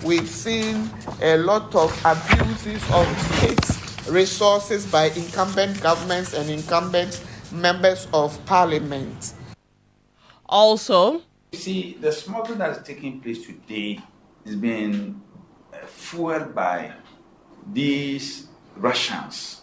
we've seen a lot of abuses of state resources by incumbent governments and incumbent members of parliament. Also, you see, the smuggling that is taking place today is being fueled by these Russians.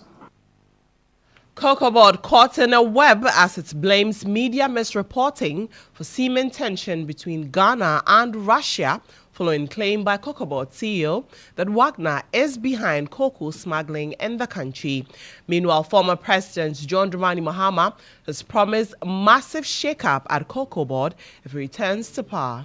Cocoa Board caught in a web as it blames media misreporting for seeming tension between Ghana and Russia following claim by Cocoa Board CEO that Wagner is behind cocoa smuggling in the country. Meanwhile, former President John Dramani Mahama has promised massive shake-up at Cocoa Board if he returns to power.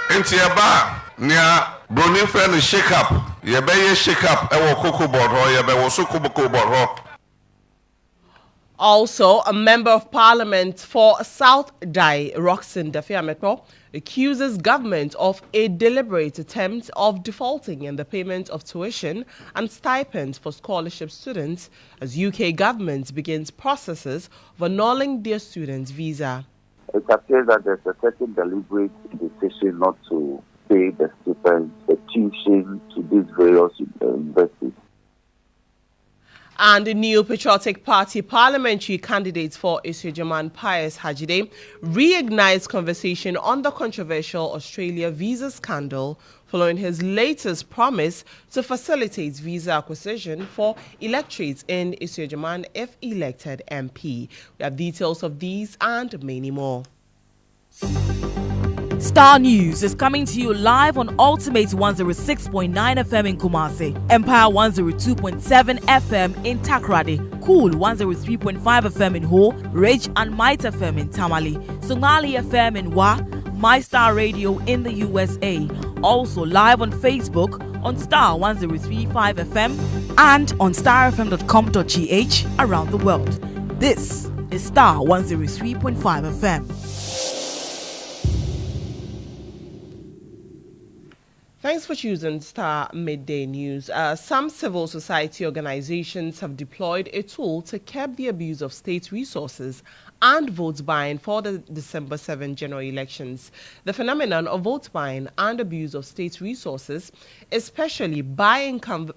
Intiaba nia broni friend shake up yebeye shake up ewo Cocoa Board ho yebe so Cocoa Board ho. Also, a member of parliament for South Dai, Roxanne Dafiameto, accuses government of a deliberate attempt of defaulting in the payment of tuition and stipends for scholarship students as UK government begins processes of annulling their students' visa. It appears that there's a certain deliberate decision not to pay the stipend, the tuition to these various universities. And the New Patriotic Party parliamentary candidate for Isyajaman Pius Hajide reignites conversation on the controversial Australia visa scandal following his latest promise to facilitate visa acquisition for electorates in Isyajaman if elected MP. We have details of these and many more. Starr News is coming to you live on Ultimate 106.9 FM in Kumasi, Empire 102.7 FM in Takrady, Cool 103.5 FM in Ho, Rage and Might FM in Tamale, Somali FM in Wa, My Star Radio in the USA. Also live on Facebook on Starr 103.5 FM and on starfm.com.gh around the world. This is Starr 103.5 FM. Thanks for choosing Star Midday News. Some civil society organizations have deployed a tool to curb the abuse of state resources and vote buying for the December 7 general elections. The phenomenon of vote buying and abuse of state resources, especially by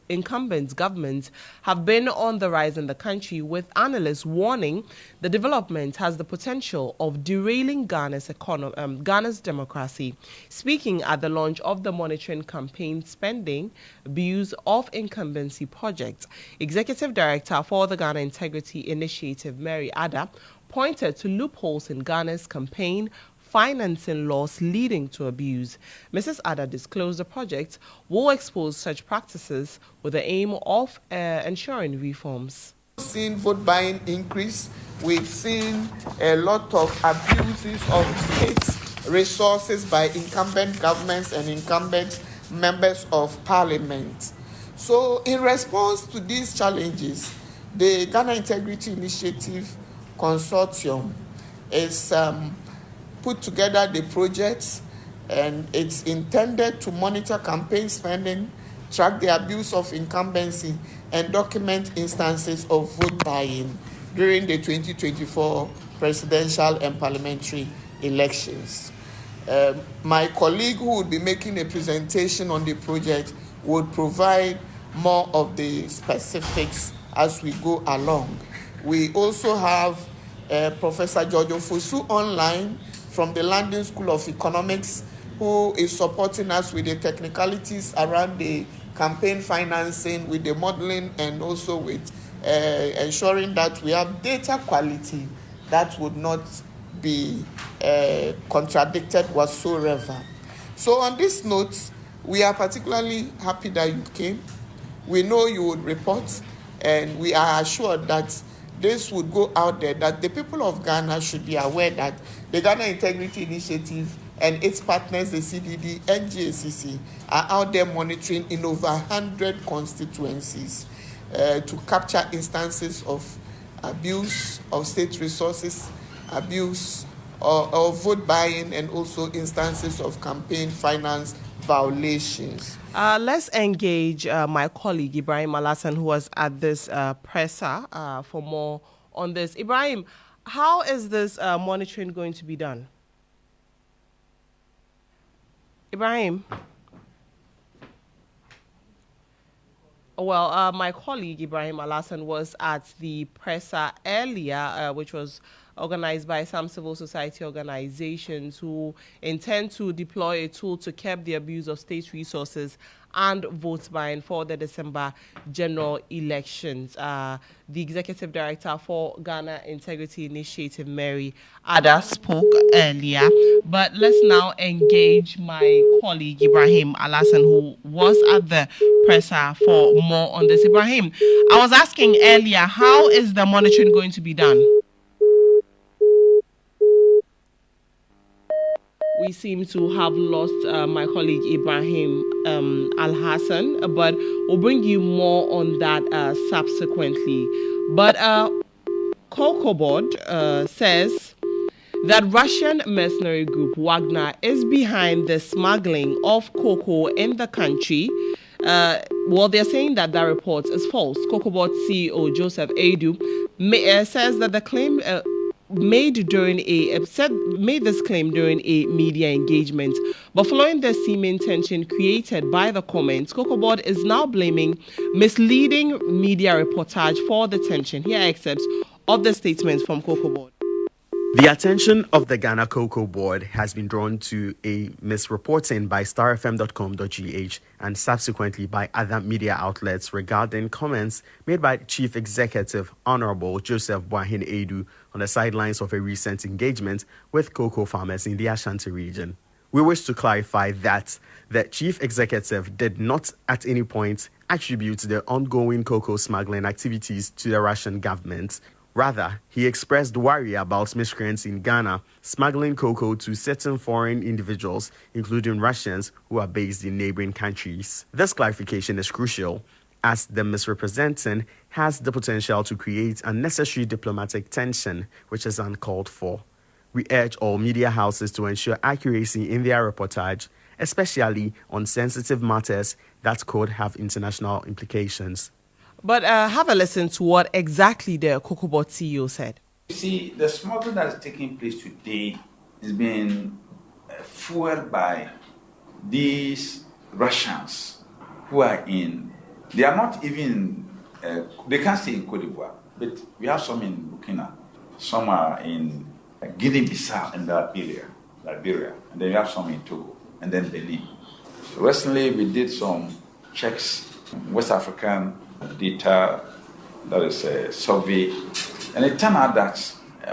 incumbent governments, have been on the rise in the country, with analysts warning the development has the potential of derailing Ghana's democracy. Speaking at the launch of the Monitoring Campaign Spending Abuse of Incumbency Project, Executive Director for the Ghana Integrity Initiative, Mary Ada, pointed to loopholes in Ghana's campaign financing laws leading to abuse. Mrs. Ada disclosed the project will expose such practices with the aim of ensuring reforms. We've seen vote buying increase. We've seen a lot of abuses of state resources by incumbent governments and incumbent members of parliament. So in response to these challenges, the Ghana Integrity Initiative Consortium is put together the project, and it's intended to monitor campaign spending, track the abuse of incumbency, and document instances of vote buying during the 2024 presidential and parliamentary elections. My colleague who would be making a presentation on the project would provide more of the specifics as we go along. We also have Professor Giorgio Fosu online from the London School of Economics, who is supporting us with the technicalities around the campaign financing, with the modeling, and also with ensuring that we have data quality that would not be contradicted whatsoever. So on this note, we are particularly happy that you came. We know you would report, and we are assured that this would go out there, that the people of Ghana should be aware that the Ghana Integrity Initiative and its partners, the CDD and GACC, are out there monitoring in over 100 constituencies to capture instances of abuse of state resources, abuse of vote buying, and also instances of campaign finance violations. Let's engage my colleague Ibrahim Alassan, who was at this presser, for more on this. Ibrahim, how is this monitoring going to be done? Ibrahim? Well, my colleague Ibrahim Alassan was at the presser earlier, which was organized by some civil society organizations who intend to deploy a tool to curb the abuse of state resources and vote buying for the December general elections. The executive director for Ghana Integrity Initiative, Mary Ada, spoke earlier. But let's now engage my colleague Ibrahim Alassan, who was at the presser, for more on this. Ibrahim, I was asking earlier, how is the monitoring going to be done? We seem to have lost my colleague Ibrahim Al Hassan, but we'll bring you more on that subsequently. But Cocoa Board says that Russian mercenary group Wagner is behind the smuggling of cocoa in the country. Well, they're saying that report is false. Cocoa Board CEO Joseph Adu says that the claim made this claim during a media engagement. But following the seeming tension created by the comments, Cocoa Board is now blaming misleading media reportage for the tension. Here are excerpts of the statements from Cocoa Board. The attention of the Ghana Cocoa Board has been drawn to a misreporting by starfm.com.gh and subsequently by other media outlets regarding comments made by Chief Executive Honorable Joseph Boahin Adu on the sidelines of a recent engagement with cocoa farmers in the Ashanti region. We wish to clarify that the Chief Executive did not at any point attribute the ongoing cocoa smuggling activities to the Russian government. Rather, he expressed worry about miscreants in Ghana smuggling cocoa to certain foreign individuals, including Russians who are based in neighboring countries. This clarification is crucial, as the misrepresenting has the potential to create unnecessary diplomatic tension, which is uncalled for. We urge all media houses to ensure accuracy in their reportage, especially on sensitive matters that could have international implications. But have a listen to what exactly the Cocoa Board CEO said. You see, the smuggling that is taking place today is being fueled by these Russians who are they are not even, they can't stay in Cote d'Ivoire, but we have some in Burkina, some are in Guinea-Bissau and Liberia, and then we have some in Togo, and then Benin. So recently we did some checks, West African data, that is a survey, and it turned out that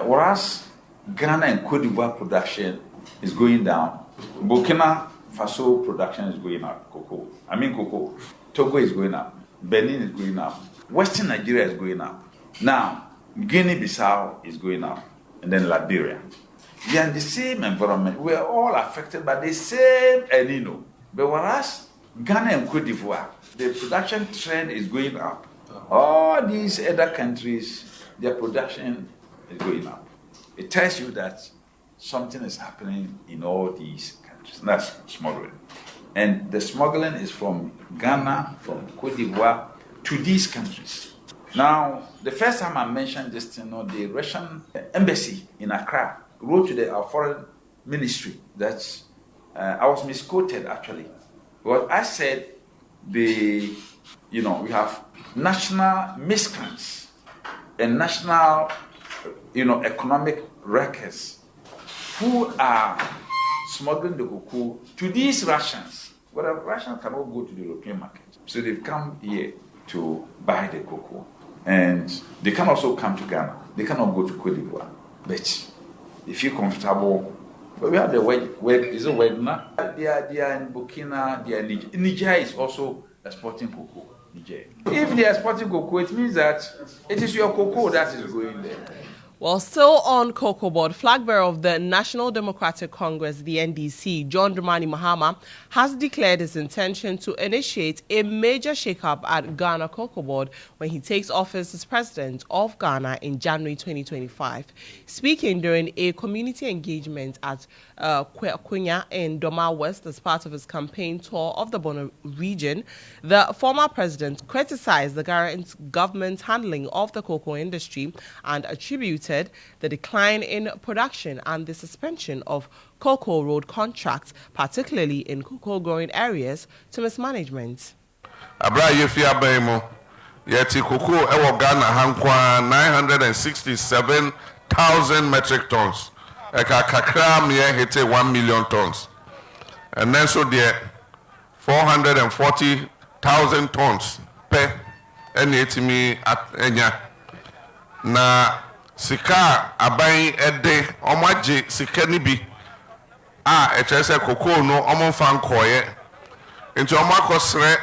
whereas Ghana and Cote d'Ivoire production is going down, Burkina Faso production is going up. Cocoa. Togo is going up. Benin is going up. Western Nigeria is going up. Now, Guinea-Bissau is going up, and then Liberia. We are in the same environment. We are all affected by the same El Nino. But whereas Ghana and Cote d'Ivoire, the production trend is going up. All these other countries, their production is going up. It tells you that something is happening in all these countries. And that's smuggling. And the smuggling is from Ghana, from Cote d'Ivoire to these countries. Now, the first time I mentioned this thing, the Russian embassy in Accra wrote to our foreign ministry that I was misquoted actually. Well, I said we have national miscreants and national, economic wreckers who are smuggling the cocoa to these Russians. Well, the Russians cannot go to the European market. So they've come here to buy the cocoa. And they can also come to Ghana. They cannot go to Cote d'Ivoire. But they feel comfortable. But we have the word is it Wedna? They are in Burkina, they are in Niger. Niger is also exporting cocoa. Niger. If they are exporting cocoa, it means that it is your cocoa that is going there. Well, still on Cocoa Board, flag bearer of the National Democratic Congress, the NDC, John Dramani Mahama, has declared his intention to initiate a major shakeup at Ghana Cocoa Board when he takes office as president of Ghana in January 2025. Speaking during a community engagement at Kunya in Doma West as part of his campaign tour of the Bono region, the former president criticized the Ghana government's handling of the cocoa industry and attributed the decline in production and the suspension of cocoa road contracts, particularly in cocoa growing areas, to mismanagement. abra yefi aban mu yeti koko ewo Ghana hankwa 967,000 metric tons eka kakra me hit 1 million tons and then so there 440,000 tons per any etimi enya na sika aban ede omaje sika ni bi a echese koko no omfa nkoye nti omakosre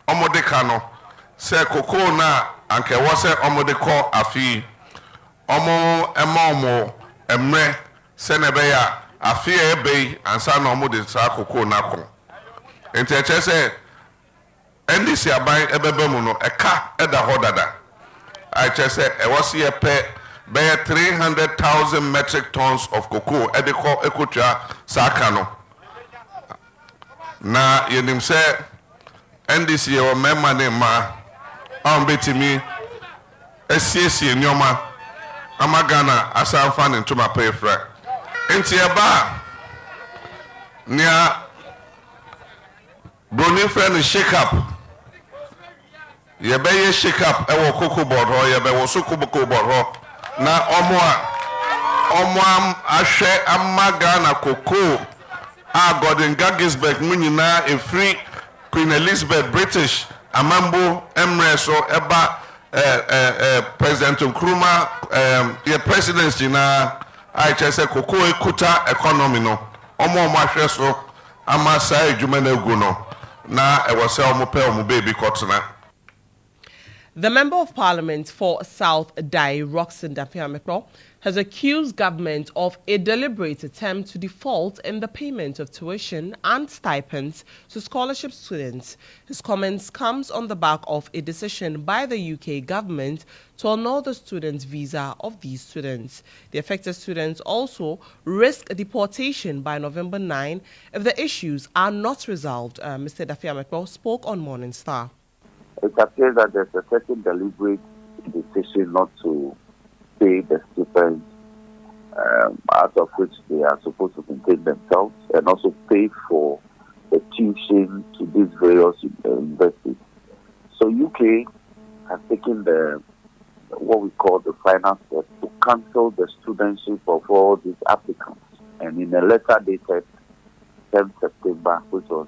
omodeka no se koko na anke wo se omodeko afi omo emre se ne be ya afi ebe ansa na omode sa koko na ko nti echese ndc aban ebebe mu no eka eda hodada echese ewosi epe be 300,000 metric tons of cocoa edeko ekotwa saka no na yenim se ndc ye o mema ne ma on betimi esiesie nyoma amagana asanfa ne ntoma pefra enti eba nia broni friend shake up ye be ye shake up ewo cocoa board ho ye be wo so cocoa board ho na omo ahwe amagana cocoa a Gordon Gaggisberg munyina e free Queen Elizabeth British amambo emreso eba President Nkrumah ye presidency na I chese cocoa ekuta economy no omo ahwe so amasa edwuma na egu no na e wose omo pe omo baby kotena. The Member of Parliament for South Dai, Roxanne Dapiamekro, has accused government of a deliberate attempt to default in the payment of tuition and stipends to scholarship students. His comments comes on the back of a decision by the UK government to annul the student visa of these students. The affected students also risk deportation by November 9 if the issues are not resolved. Mr. Dapiamekro spoke on Morning Star. It appears that there's a certain deliberate decision not to pay the stipends out of which they are supposed to maintain themselves and also pay for the tuition to these various universities. So UK has taken what we call the final step to cancel the studentship of all these applicants. And in a letter dated 10 September, which was,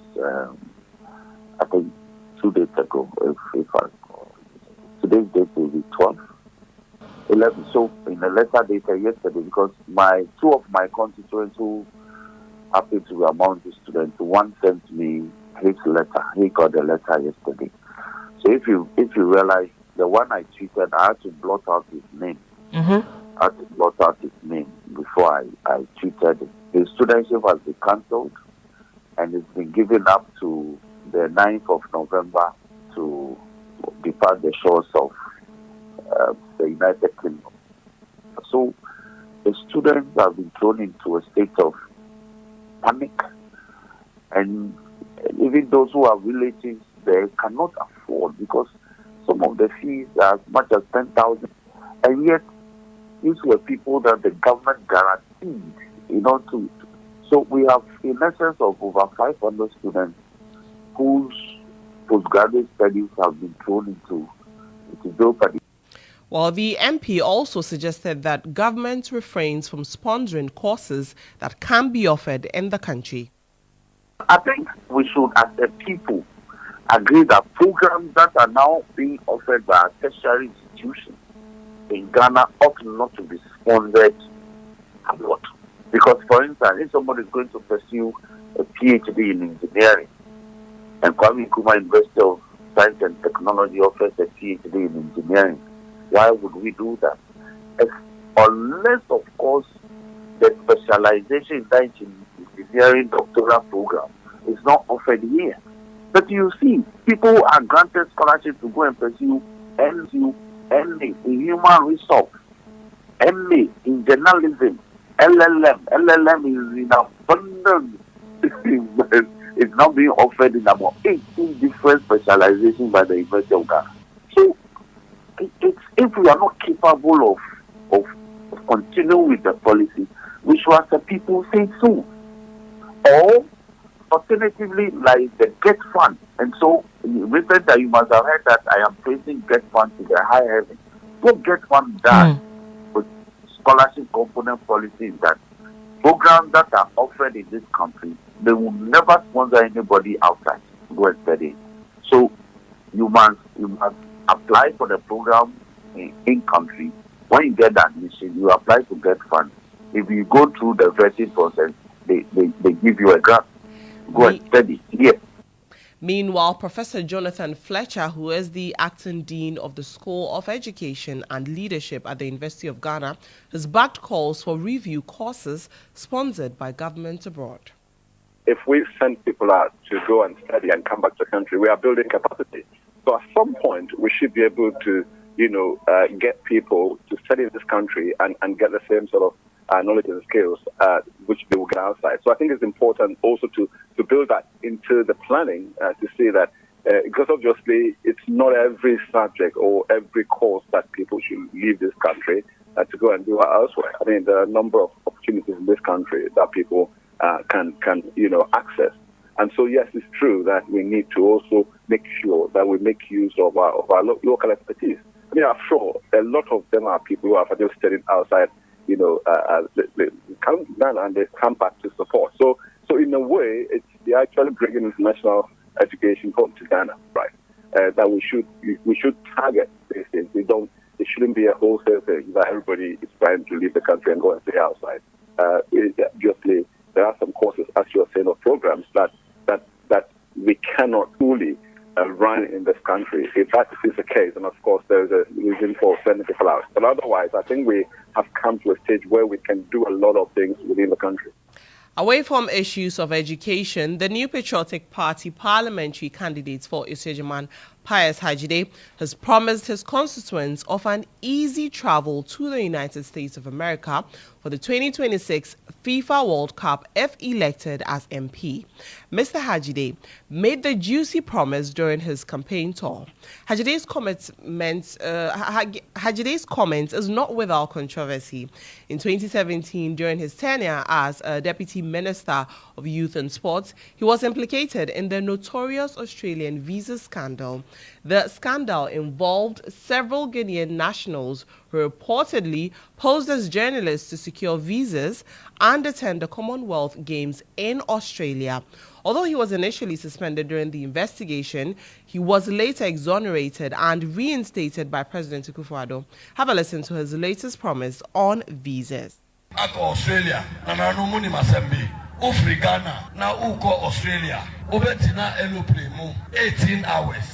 I think, 2 days ago, if I recall. Today's date will be 11. So in a letter dated yesterday, because two of my constituents who happen to be among the students, one sent me his letter. He got the letter yesterday. So if you realize, the one I tweeted, I had to blot out his name. I had to blot out his name before I tweeted it. The studentship has been cancelled and it's been given up to the 9th of November to depart the shores of the United Kingdom. So the students have been thrown into a state of panic, and even those who have relatives, they cannot afford, because some of the fees are as much as 10,000, and yet these were people that the government guaranteed, to. So we have in excess of over 500 students whose postgraduate studies have been thrown into jeopardy. Well, the MP also suggested that government refrains from sponsoring courses that can be offered in the country. I think we should, as a people, agree that programs that are now being offered by our tertiary institutions in Ghana ought not to be sponsored abroad. Because, for instance, if somebody is going to pursue a PhD in engineering, and Kwame Nkrumah University of Science and Technology offers a PhD in engineering, why would we do that? Unless, of course, the specialization in that engineering doctoral program is not offered here. But you see, people are granted scholarships to go and pursue MA in human resource, MA in journalism, LLM. LLM is in abundance. It's now being offered in about 18 different specializations by the University of Ghana. So, if we are not capable of continuing with the policy, we should, as a people, say so. Or, alternatively, like the Get Fund, and so recently you must have heard that I am praising Get Fund to the high heaven. What Get Fund does with scholarship component policy is that programs that are offered in this country, they will never sponsor anybody outside to go and study. So you must apply for the program in country. When you get the admission, you apply to Get Fund. If you go through the vetting process, they give you a grant. Go and study here. Meanwhile, Professor Jonathan Fletcher, who is the acting dean of the School of Education and Leadership at the University of Ghana, has backed calls for review courses sponsored by government abroad. If we send people out to go and study and come back to the country, we are building capacity. So at some point, we should be able to, get people to study in this country and get the same sort of knowledge and skills which they will get outside. So I think it's important also to build that into the planning to see that because obviously it's not every subject or every course that people should leave this country to go and do elsewhere. I mean, there are a number of opportunities in this country that people can access. And so, yes, it's true that we need to also make sure that we make use of our local expertise. I mean, I'm sure a lot of them are people who have just studied outside, they come down and they come back to support. So in a way, they're actually bringing international education home to Ghana, right? That we should target these things. It shouldn't be a wholesale thing that everybody is trying to leave the country and go and stay outside. Obviously, there are some courses, as you're saying, or programs that we cannot fully run in this country. If that is the case, and of course there's a reason for sending people out. But otherwise, I think we have come to a stage where we can do a lot of things within the country. Away from issues of education, the New Patriotic Party parliamentary candidate for Isejaman, Pius Hajide, has promised his constituents of an easy travel to the United States of America for the 2026 FIFA World Cup if elected as MP. Mr. Hajide made the juicy promise during his campaign tour. Hajide's comment is not without controversy. In 2017, during his tenure as Deputy Minister of Youth and Sports, he was implicated in the notorious Australian visa scandal. The scandal involved several Guinean nationals who reportedly posed as journalists to secure visas and attend the Commonwealth Games in Australia. Although he was initially suspended during the investigation, he was later exonerated and reinstated by President Akufo-Addo. Have a listen to his latest promise on visas. Australia, Ghana, now Australia, 18 hours.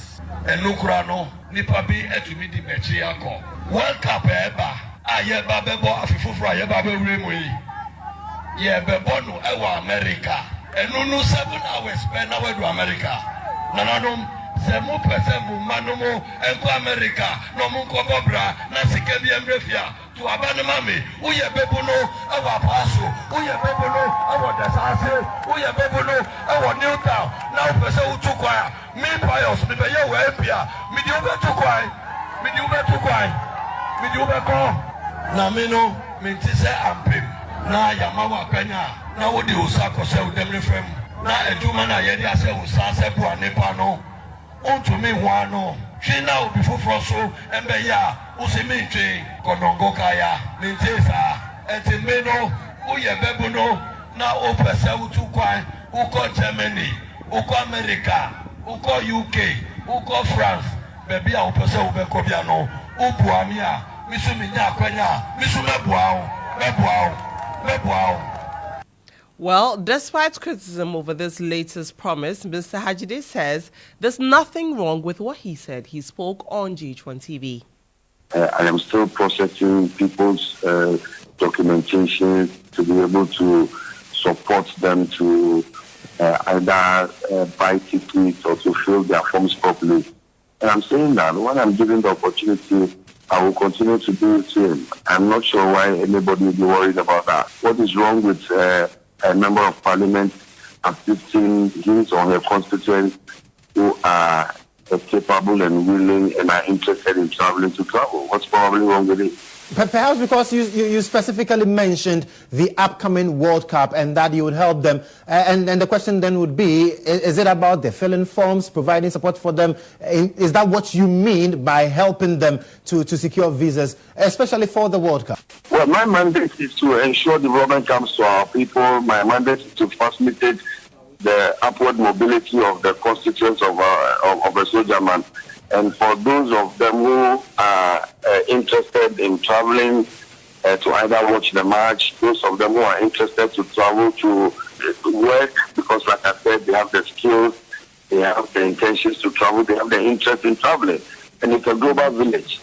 And Nukrano, Nipabi, Etumidi Mechiako. World Cup Eba, Ayeba Bebo, Afifufra, Yeba Remui, Yebebono, Ewa America, and Nunu 7 hours spend away to America. Nanadum, Semu Pesemu, Manumo, Enko America, Nomunko Bobra, Nasikebi Embrefia, to Abanamami, Uye Bebono, Ewa Paso, Uye Bebono, Ewa Desase, Uye Bebono, Ewa Newtown, now Pesa Utukwa. Me Pius, me be your way, me do better kwai, me do better kwai, me do better. Na me no, me tise ampim. Na yamawa Kenya, na wodi usako se udem refrem. Na eduma na yedi ase usase bua nepa no. Unto me wano. She now before froso embe ya usimi nche konongo kaya. Me tisa enti me no uye bebu no na opese utu kwai uko Germany, uko America. Uko UK, uko France, baby a upese ubekobia no, ubuamia, misu minya kwenya, misu mebuao. Well, despite criticism over this latest promise, Mr. Hajide says there's nothing wrong with what he said. He spoke on GH1 TV. I am still processing people's documentation to be able to support them to either buy tickets or to fill their forms properly. And I'm saying that when I'm given the opportunity, I will continue to do the same. I'm not sure why anybody will be worried about that. What is wrong with a member of parliament assisting his or her constituents who are capable and willing and are interested in traveling to travel? What's probably wrong with it? Perhaps because you specifically mentioned the upcoming World Cup and that you would help them. And the question then would be, is it about the filling forms, providing support for them? Is that what you mean by helping them to secure visas, especially for the World Cup? Well, my mandate is to ensure development comes to our people. My mandate is to facilitate the upward mobility of the constituents of a soldier man. And for those of them who are interested in traveling to either watch the match, those of them who are interested to travel to work, because like I said, they have the skills, they have the intentions to travel, they have the interest in traveling. And it's a global village.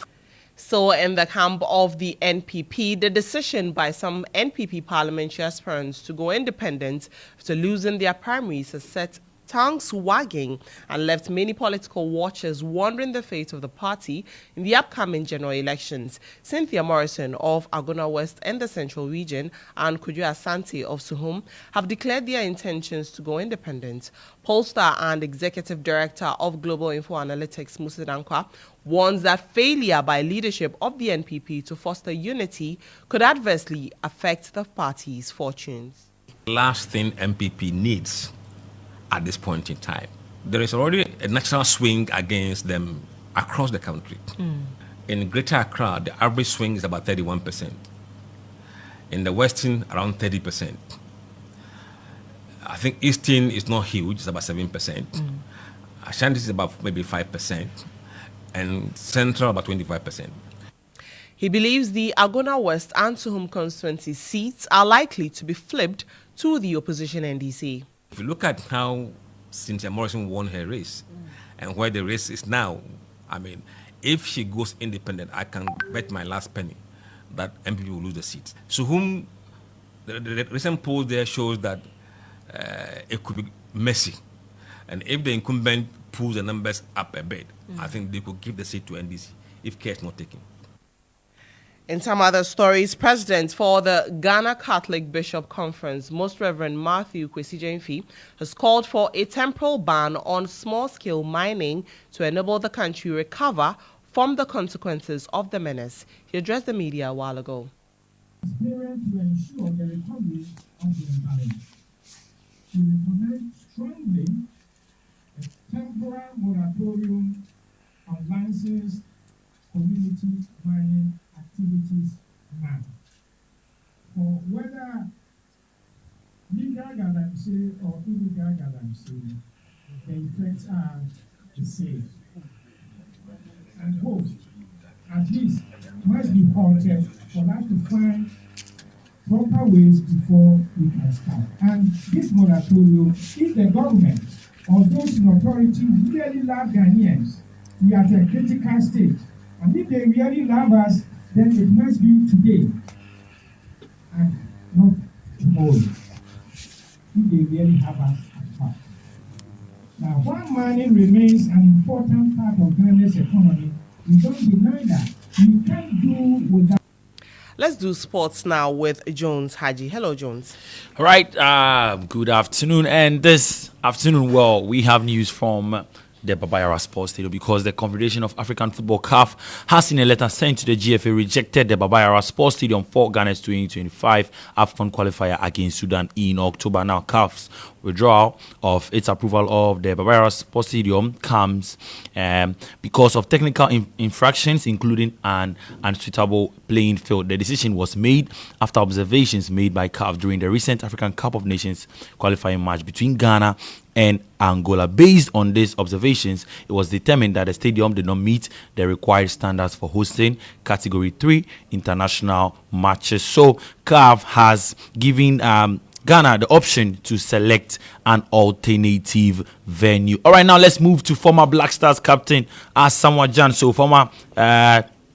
So in the camp of the NPP, the decision by some NPP parliamentary aspirants to go independent after losing their primaries has set tongues wagging and left many political watchers wondering the fate of the party in the upcoming general elections. Cynthia Morrison of Agona West and the Central Region and Kujo Asante of Suhum have declared their intentions to go independent. Pollster and Executive Director of Global Info Analytics, Musa Dankwa, warns that failure by leadership of the NPP to foster unity could adversely affect the party's fortunes. Last thing NPP needs at this point in time. There is already a national swing against them across the country. In Greater Accra, the average swing is about 31%. In the Western, around 30%. I think Eastern is not huge, it's about 7%. Ashanti is about maybe 5%. And Central, about 25%. He believes the Agona West and Suhum constituency seats are likely to be flipped to the opposition NDC. If you look at how Cynthia Morrison won her race and where the race is now, I mean, if she goes independent, I can bet my last penny that MPP will lose the seats. So the recent poll there shows that it could be messy. And if the incumbent pulls the numbers up a bit, I think they could give the seat to NDC if care is not taken. In some other stories, President for the Ghana Catholic Bishop Conference, Most Reverend Matthew Kwesi Jemfi, has called for a temporal ban on small-scale mining to enable the country recover from the consequences of the menace. He addressed the media a while ago. To ensure the recovery of the environment, to recommend strongly a temporary moratorium on licensed community mining activities now. For whether legal galamsey or illegal galamsey, the effects are the same. And both, at least, must be halted for us to find proper ways before we can start. And this moratorium, if the government or those in authority really love Ghanaians, we are at a critical stage. And if they really love us, then it must be today and not tomorrow. If they really have us at heart. Now, while mining remains an important part of Ghana's economy, we don't deny that. We can't do without. Let's do sports now with Jones Haji. Hello, Jones. All right. Good afternoon. And this afternoon, well, we have news from the Baba Yara Sports Stadium because the Confederation of African Football CAF has in a letter sent to the GFA rejected the Baba Yara Sports Stadium for Ghana's 2025 AFCON qualifier against Sudan in October. Now, CAF's withdrawal of its approval of the Baba Yara Sports Stadium comes because of technical infractions, including an unsuitable playing field. The decision was made after observations made by CAF during the recent African Cup of Nations qualifying match between Ghana and Angola. Based on these observations, it was determined that the stadium did not meet the required standards for hosting Category 3 international matches. So CAF has given Ghana the option to select an alternative venue. All right, now let's move to former Black Stars captain Asamoah Gyan. So former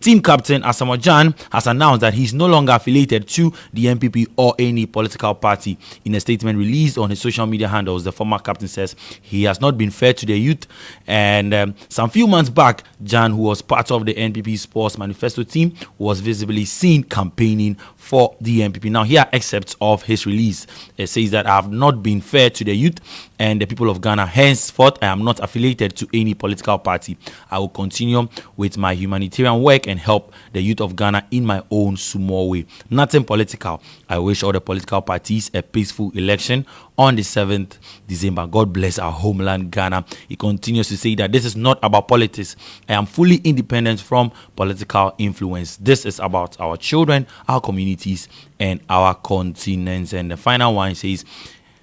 team captain Asamoah Gyan has announced that he's no longer affiliated to the NPP or any political party. In a statement released on his social media handles, the former captain says he has not been fair to the youth. And some few months back, Gyan, who was part of the NPP Sports Manifesto team, was visibly seen campaigning for the NPP. Now, here are excerpts of his release. It says that I have not been fair to the youth and the people of Ghana. Henceforth, I am not affiliated to any political party. I will continue with my humanitarian work and help the youth of Ghana in my own small way. Nothing political. I wish all the political parties a peaceful election on the 7th December. God bless our homeland, Ghana. He continues to say that this is not about politics. I am fully independent from political influence. This is about our children, our communities, and our continents. And the final one says,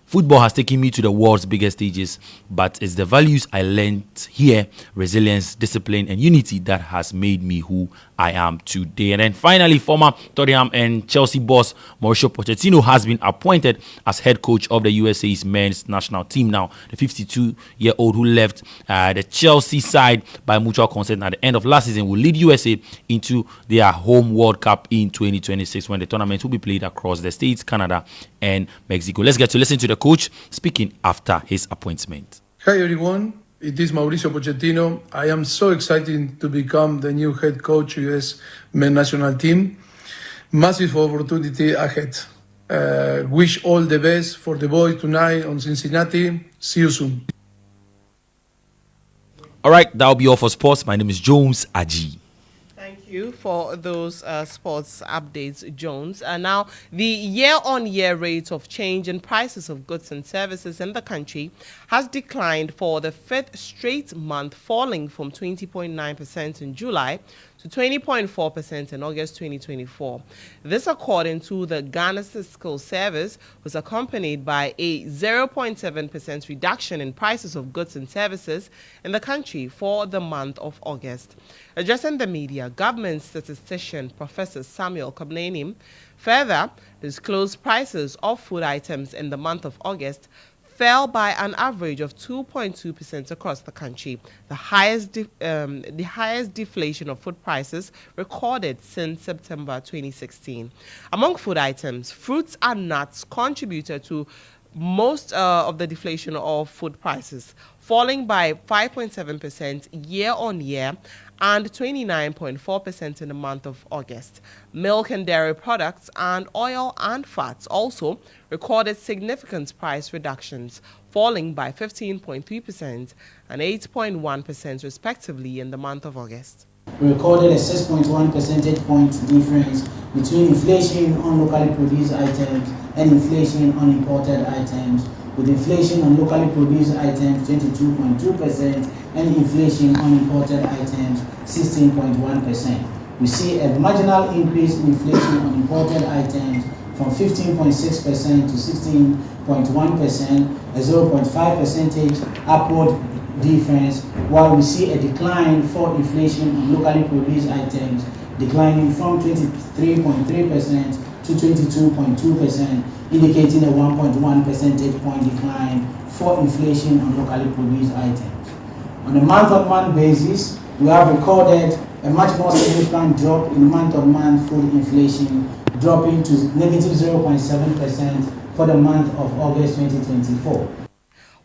football has taken me to the world's biggest stages, but it's the values I learned here, resilience, discipline, and unity that has made me who I am today. And then finally, former Tottenham and Chelsea boss Mauricio Pochettino has been appointed as head coach of the USA's men's national team. Now, the 52-year-old who left the Chelsea side by mutual consent at the end of last season will lead USA into their home World Cup in 2026 when the tournament will be played across the States, Canada, and Mexico. Let's get to listen to the coach speaking after his appointment. Hi everyone, it is Mauricio Pochettino. I am so excited to become the new head coach US men's national team. Massive opportunity ahead. Wish all the best for the boys tonight on Cincinnati. See you soon. All right, that'll be all for sports. My name is Jones Aji. Thank you for those sports updates, Jones. Now, the year-on-year rate of change in prices of goods and services in the country has declined for the fifth straight month, falling from 20.9% in July to 20.4% in August 2024. This, according to the Ghana Fiscal Service, was accompanied by a 0.7% reduction in prices of goods and services in the country for the month of August. Addressing the media, government statistician Professor Samuel Kobnenim further disclosed prices of food items in the month of August fell by an average of 2.2% across the country, the highest deflation of food prices recorded since September 2016. Among food items, fruits and nuts contributed to most of the deflation of food prices, falling by 5.7% year-on-year and 29.4% in the month of August. Milk and dairy products and oil and fats also recorded significant price reductions, falling by 15.3% and 8.1% respectively in the month of August. We recorded a 6.1 percentage point difference between inflation on locally produced items and inflation on imported items, with inflation on locally produced items 22.2% and inflation on imported items 16.1%. We see a marginal increase in inflation on imported items from 15.6% to 16.1%, a 0.5 percentage upward difference, while we see a decline for inflation on locally produced items, declining from 23.3% to 22.2%, indicating a 1.1 percentage point decline for inflation on locally produced items. On a month-on-month basis, we have recorded a much more significant drop in month-on-month food inflation, dropping to negative 0.7% for the month of August 2024.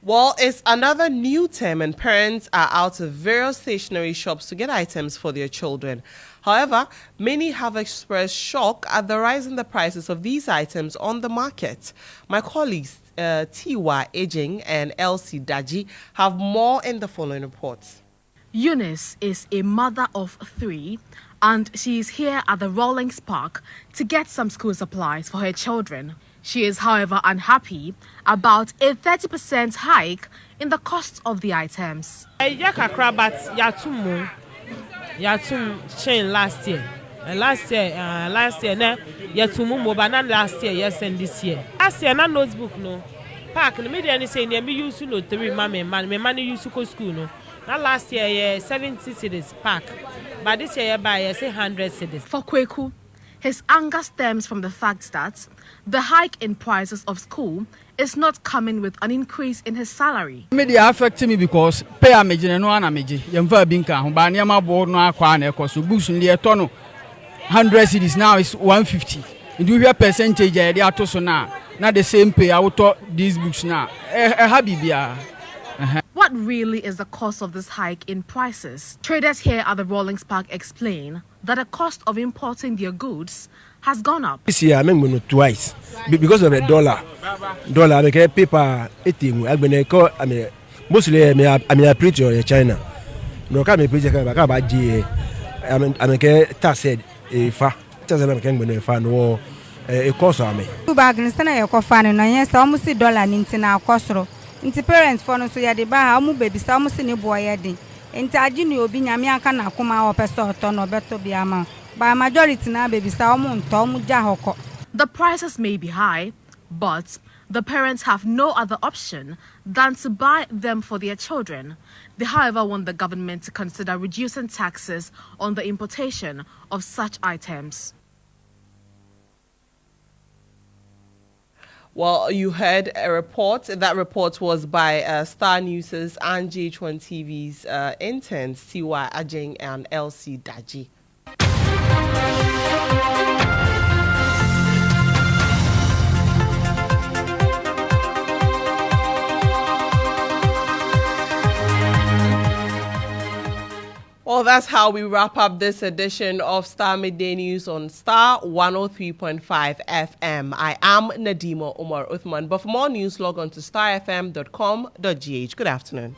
Well, it's another new term and parents are out of various stationery shops to get items for their children. However, many have expressed shock at the rise in the prices of these items on the market. My colleagues Tiwa Ejing and Elsie Daji have more in the following reports. Eunice is a mother of 3 and she is here at the Rawlings Park to get some school supplies for her children. She is, however, unhappy about a 30% hike in the cost of the items. Yatum chain last year. Last year, last year, yes, and this year. Last year, no notebook, no. Park, the media say, me used to know 3 money used to go school, no. Now last year, 70 cedis pack, but this year, buy 100 cedis. For Kweku, his anger stems from the fact that the hike in prices of school is not coming with an increase in his salary. Media affect me because pay a major no ana major. Yamva binka who ba niama board no akwa na ekoso books in the tono 100 cedis now is 150. You do your percentage e dey ato so na the same pay auto these books now. Habibia. What really is the cause of this hike in prices? Traders here at the Rawlings Park explain that the cost of importing their goods has gone up. This year, I'm twice because of the dollar. I make paper eating. I mean, mostly I'm a preacher in China. No, come preacher. I buy GA. I make tax said if I tell them I can't go fan or a course on me. Two bags and a coffin and yes, almost $1 in our costro. Into parents for no so ya de ba ha mu baby sa mu se ne boy yedin. Enti agi ni obi nyame aka na akoma o peso to no beto bia ma. By majority na baby sa mu nto mu ja hoko. The prices may be high, but the parents have no other option than to buy them for their children. They, however, want the government to consider reducing taxes on the importation of such items. Well, you heard a report. That report was by Star News' and GH1 TV's interns, Tiwa Ajing and LC Daji. Well, that's how we wrap up this edition of Star Midday News on Star 103.5 FM. I am Nadima Umar Uthman. But for more news, log on to starfm.com.gh. Good afternoon.